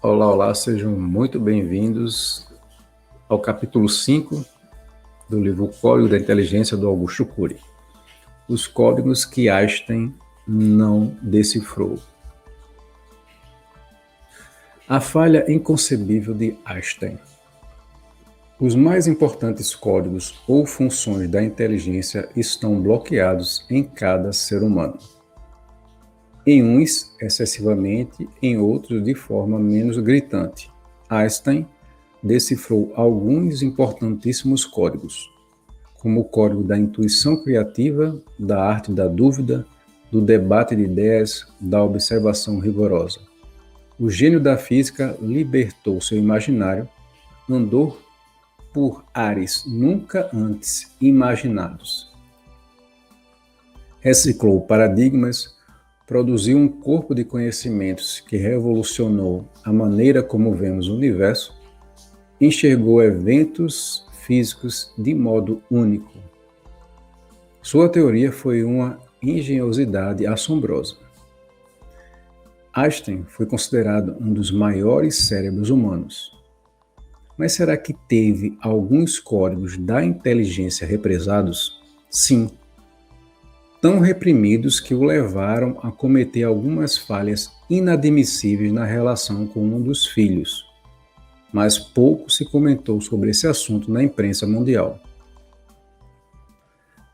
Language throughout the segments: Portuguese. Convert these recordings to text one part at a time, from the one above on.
Olá, olá, sejam muito bem-vindos ao capítulo 5 do livro Código da Inteligência do Augusto Cury. Os códigos que Einstein não decifrou. A falha inconcebível de Einstein. Os mais importantes códigos ou funções da inteligência estão bloqueados em cada ser humano. Em uns, excessivamente, em outros, de forma menos gritante. Einstein decifrou alguns importantíssimos códigos, como o código da intuição criativa, da arte da dúvida, do debate de ideias, da observação rigorosa. O gênio da física libertou seu imaginário, andou por ares nunca antes imaginados. Reciclou paradigmas, produziu um corpo de conhecimentos que revolucionou a maneira como vemos o universo, enxergou eventos físicos de modo único. Sua teoria foi uma engenhosidade assombrosa. Einstein foi considerado um dos maiores cérebros humanos. Mas será que teve alguns códigos da inteligência represados? Sim. Tão reprimidos que o levaram a cometer algumas falhas inadmissíveis na relação com um dos filhos. Mas pouco se comentou sobre esse assunto na imprensa mundial.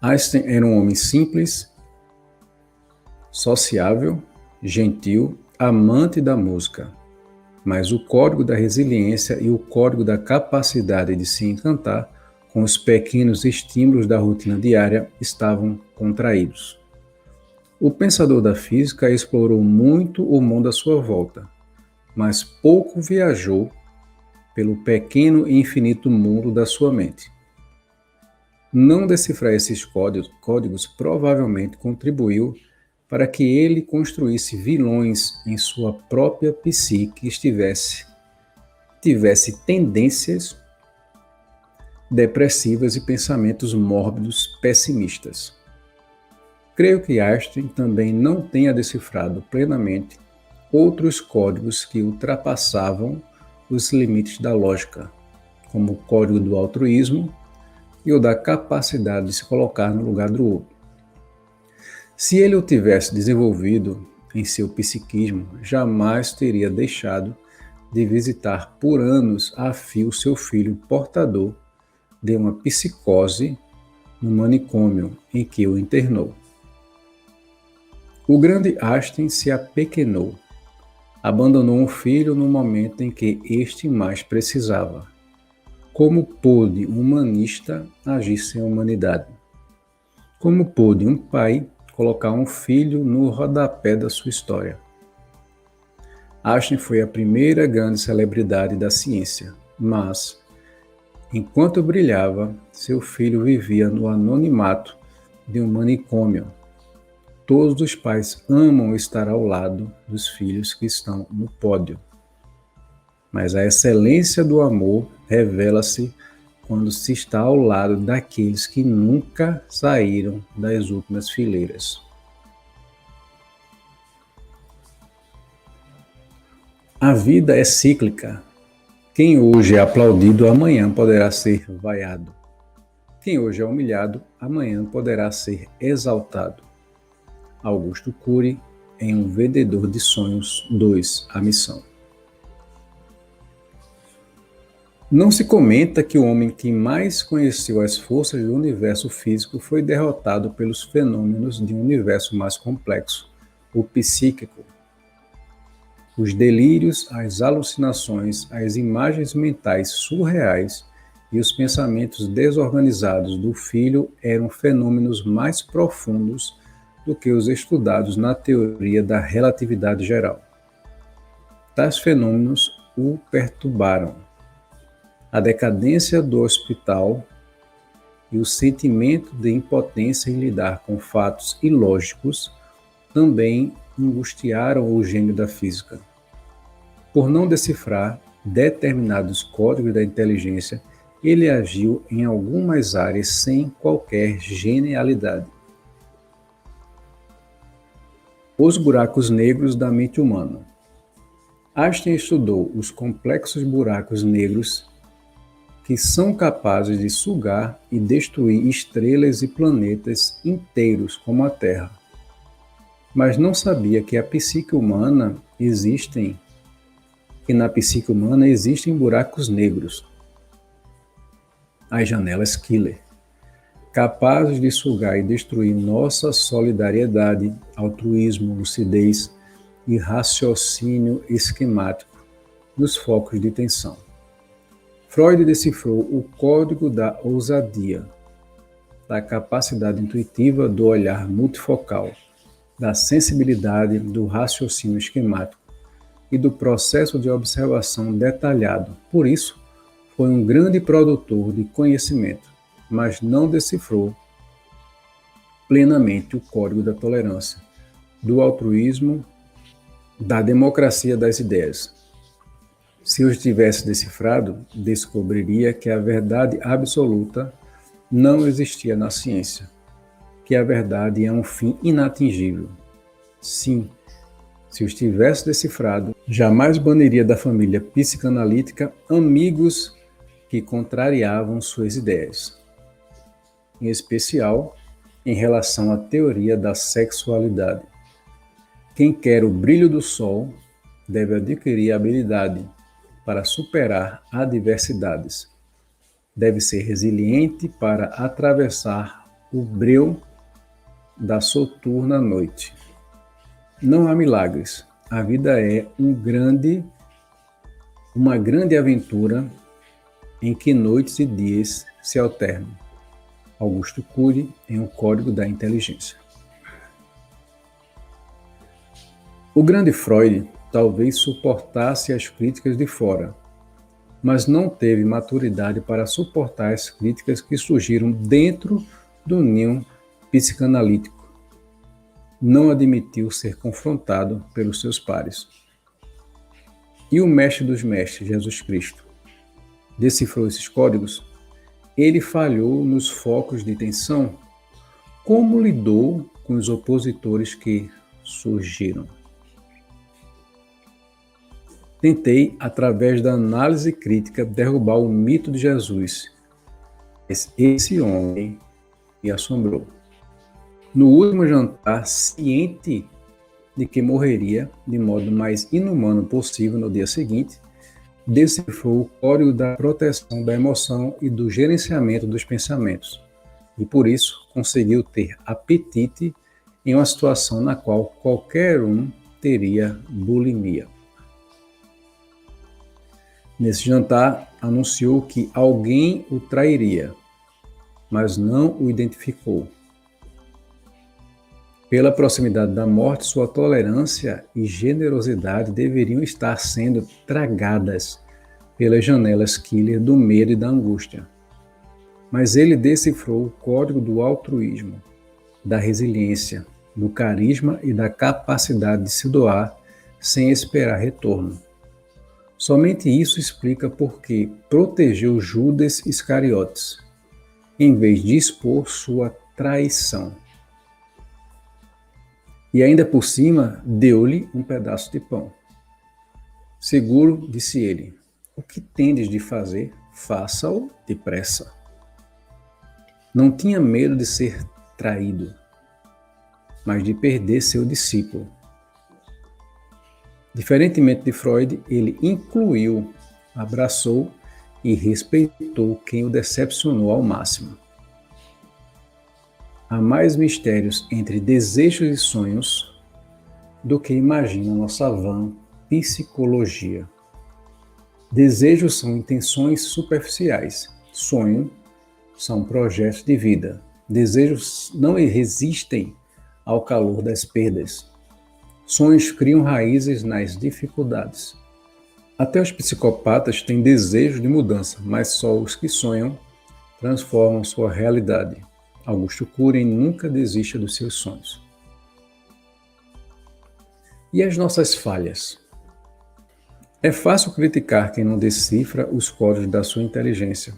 Einstein era um homem simples, sociável, gentil, amante da música, mas o código da resiliência e o código da capacidade de se encantar com os pequenos estímulos da rotina diária estavam contraídos. O pensador da física explorou muito o mundo à sua volta, mas pouco viajou pelo pequeno e infinito mundo da sua mente. Não decifrar esses códigos provavelmente contribuiu para que ele construísse vilões em sua própria psique que tivesse tendências depressivas e pensamentos mórbidos pessimistas. Creio que Einstein também não tenha decifrado plenamente outros códigos que ultrapassavam os limites da lógica, como o código do altruísmo e o da capacidade de se colocar no lugar do outro. Se ele o tivesse desenvolvido em seu psiquismo, jamais teria deixado de visitar por anos a fio seu filho portador de uma psicose no manicômio em que o internou. O grande Einstein se apequenou, abandonou um filho no momento em que este mais precisava. Como pôde um humanista agir sem a humanidade? Como pôde um pai colocar um filho no rodapé da sua história? Einstein foi a primeira grande celebridade da ciência, mas, enquanto brilhava, seu filho vivia no anonimato de um manicômio. Todos os pais amam estar ao lado dos filhos que estão no pódio. Mas a excelência do amor revela-se quando se está ao lado daqueles que nunca saíram das últimas fileiras. A vida é cíclica. Quem hoje é aplaudido, amanhã poderá ser vaiado. Quem hoje é humilhado, amanhã poderá ser exaltado. Augusto Cury, em Um Vendedor de Sonhos 2, A Missão. Não se comenta que o homem que mais conheceu as forças do universo físico foi derrotado pelos fenômenos de um universo mais complexo, o psíquico. Os delírios, as alucinações, as imagens mentais surreais e os pensamentos desorganizados do filho eram fenômenos mais profundos do que os estudados na teoria da relatividade geral. Tais fenômenos o perturbaram. A decadência do hospital e o sentimento de impotência em lidar com fatos ilógicos também angustiaram o gênio da física. Por não decifrar determinados códigos da inteligência, ele agiu em algumas áreas sem qualquer genialidade. Os buracos negros da mente humana. Einstein estudou os complexos buracos negros que são capazes de sugar e destruir estrelas e planetas inteiros como a Terra. Mas não sabia que na psique humana existem buracos negros, as janelas killer, capazes de sugar e destruir nossa solidariedade, altruísmo, lucidez e raciocínio esquemático nos focos de tensão. Freud decifrou o código da ousadia, da capacidade intuitiva do olhar multifocal, da sensibilidade do raciocínio esquemático e do processo de observação detalhado. Por isso, foi um grande produtor de conhecimento, mas não decifrou plenamente o código da tolerância, do altruísmo, da democracia das ideias. Se os tivesse decifrado, descobriria que a verdade absoluta não existia na ciência, que a verdade é um fim inatingível. Sim, se os tivesse decifrado, jamais baniria da família psicanalítica amigos que contrariavam suas ideias, em especial em relação à teoria da sexualidade. Quem quer o brilho do sol deve adquirir a habilidade para superar adversidades. Deve ser resiliente para atravessar o breu da soturna noite. Não há milagres. A vida é uma grande aventura em que noites e dias se alternam. Augusto Cury, em O Código da Inteligência. O grande Freud talvez suportasse as críticas de fora, mas não teve maturidade para suportar as críticas que surgiram dentro do ninho psicanalítico. Não admitiu ser confrontado pelos seus pares. E o mestre dos mestres, Jesus Cristo, decifrou esses códigos? Ele falhou nos focos de tensão? Como lidou com os opositores que surgiram? Tentei, através da análise crítica, derrubar o mito de Jesus. Mas esse homem me assombrou. No último jantar, ciente de que morreria de modo mais inumano possível no dia seguinte, decifrou o código da proteção da emoção e do gerenciamento dos pensamentos. E por isso conseguiu ter apetite em uma situação na qual qualquer um teria bulimia. Nesse jantar, anunciou que alguém o trairia, mas não o identificou. Pela proximidade da morte, sua tolerância e generosidade deveriam estar sendo tragadas pelas janelas killer do medo e da angústia. Mas ele decifrou o código do altruísmo, da resiliência, do carisma e da capacidade de se doar sem esperar retorno. Somente isso explica por que protegeu Judas Iscariotes, em vez de expor sua traição. E ainda por cima, deu-lhe um pedaço de pão. Seguro, disse ele, o que tendes de fazer, faça-o depressa. Não tinha medo de ser traído, mas de perder seu discípulo. Diferentemente de Freud, ele incluiu, abraçou e respeitou quem o decepcionou ao máximo. Há mais mistérios entre desejos e sonhos do que imagina nossa vã psicologia. Desejos são intenções superficiais. Sonho são projetos de vida. Desejos não resistem ao calor das perdas. Sonhos criam raízes nas dificuldades. Até os psicopatas têm desejo de mudança, mas só os que sonham transformam sua realidade. Augusto Cury nunca desiste dos seus sonhos. E as nossas falhas? É fácil criticar quem não decifra os códigos da sua inteligência.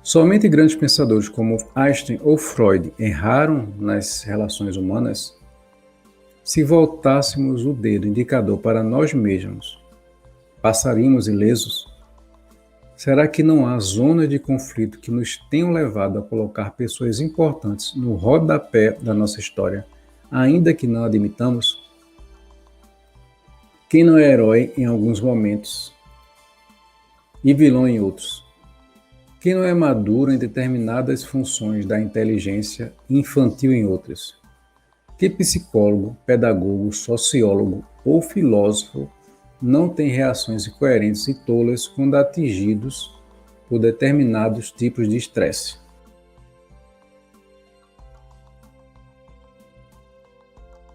Somente grandes pensadores como Einstein ou Freud erraram nas relações humanas? Se voltássemos o dedo indicador para nós mesmos, passaríamos ilesos? Será que não há zonas de conflito que nos tenham levado a colocar pessoas importantes no rodapé da nossa história, ainda que não admitamos? Quem não é herói em alguns momentos e vilão em outros? Quem não é maduro em determinadas funções da inteligência e infantil em outras? Que psicólogo, pedagogo, sociólogo ou filósofo não tem reações incoerentes e tolas quando atingidos por determinados tipos de estresse?